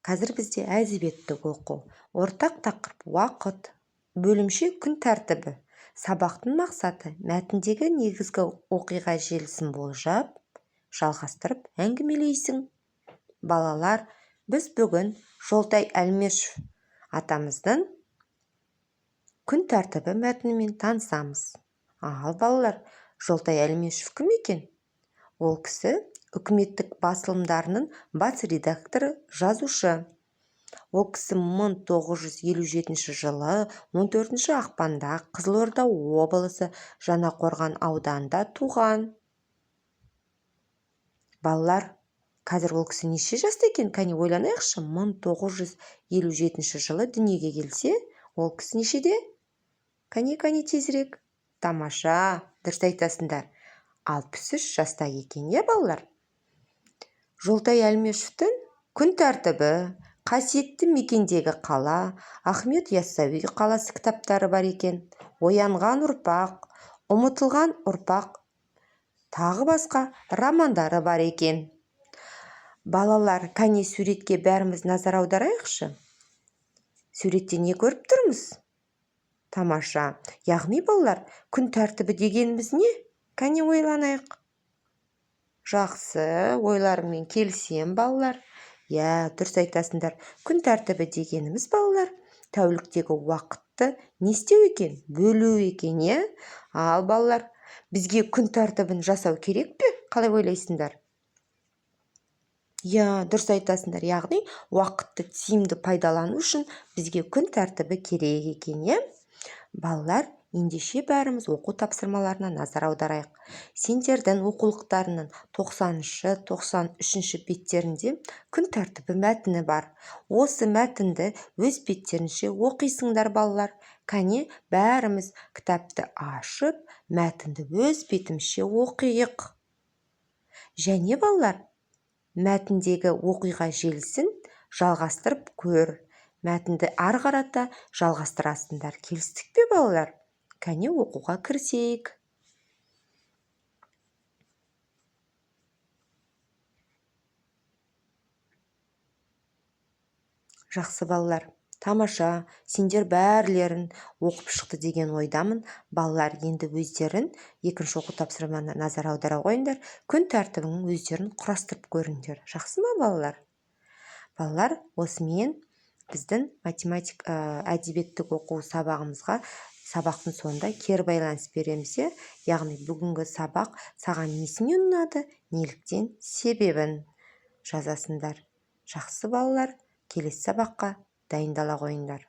Қазір бізде әдебиеттік оқу, ортақ тақырып уақыт, бөлімше күн тәртібі, сабақтың мақсаты, мәтіндегі негізгі оқиға желісін болжап, жалғастырып әңгімелейсің. Балалар, біз бүгін Жолтай Әлмешев атамыздың күн тәртібі мәтінімен танысамыз. Ал балалар, Жолтай Әлмешев кім екен? Ол кісі үкіметтік басылымдарының бас редакторы, жазушы. Ол кісі 1957 жылы 14 ақпанда Қызылорда облысы Жаңақорған ауданында туған. Балалар, қазір ол кісі неше жаста екен? Кәне ойланайықшы. 1957 жылы дүниеге келсе, ол кісі нешеде? Кәне тезірек. Тамаша, дұрыс айтасыңдар. 63 жаста екен, балалар. Жолтай Әлмешевтің күн тәртібі, қасиетті мекендегі қала, Ахмет Яссауи қаласы кітаптары бар екен. Оянған ұрпақ, ұмытылған ұрпақ, тағы басқа романдары бар екен. Балалар, кәне суретке бәріміз назар аударайықшы. Суретте не көріп тұрмыз? Тамаша. Яғни балалар, күн тәртібі дегеніміз не? Кәне ойланайық. Жақсы, ойларымен келісем балалар. Дұрыс айтасыңдар. Күн тәртібі дегеніміз балалар, тәуліктегі уақытты не істеу екен? Бөлу екен, Ал балалар, бізге күн тәртібін жасау керек пе? Қалай ойлайсыңдар? Дұрыс айтасыңдар. Яғни, уақытты тиімді пайдалану үшін бізге күн тәртібі керек екен, Балалар, ендеше бәріміз оқу тапсырмаларына назар аударайық. Сендердің оқулықтарының 90-93 беттерінде күн тәртібі мәтіні бар. Осы мәтінді өз беттерінше оқисыңдар балалар. Кәне бәріміз кітапты ашып, мәтінді өз бетімізше оқиық. Және балалар, мәтіндегі оқиға желісін жалғастырып көр. Мәтінді ары қарата жалғастырасыңдар. Келістік пе балалар? Кәне оқуға кірісейік. Жақсы балалар, тамаша, сендер бәрлерін оқып шықты деген ойдамын. Балалар, енді өздерін екінші оқу тапсырмасына назар аудара қойыңдар. Күн тәртібінің өздерін құрастырып көріңдер. Жақсы ма балалар? Балалар, осымен біздің математик әдебиеттік оқу сабақтың соңында кері байланыс береміз. Яғни бүгінгі сабақ саған несіне ұнады, неліктен, себебін жазасыңдар. Жақсы балалар, келесі сабаққа дайындала қойыңдар.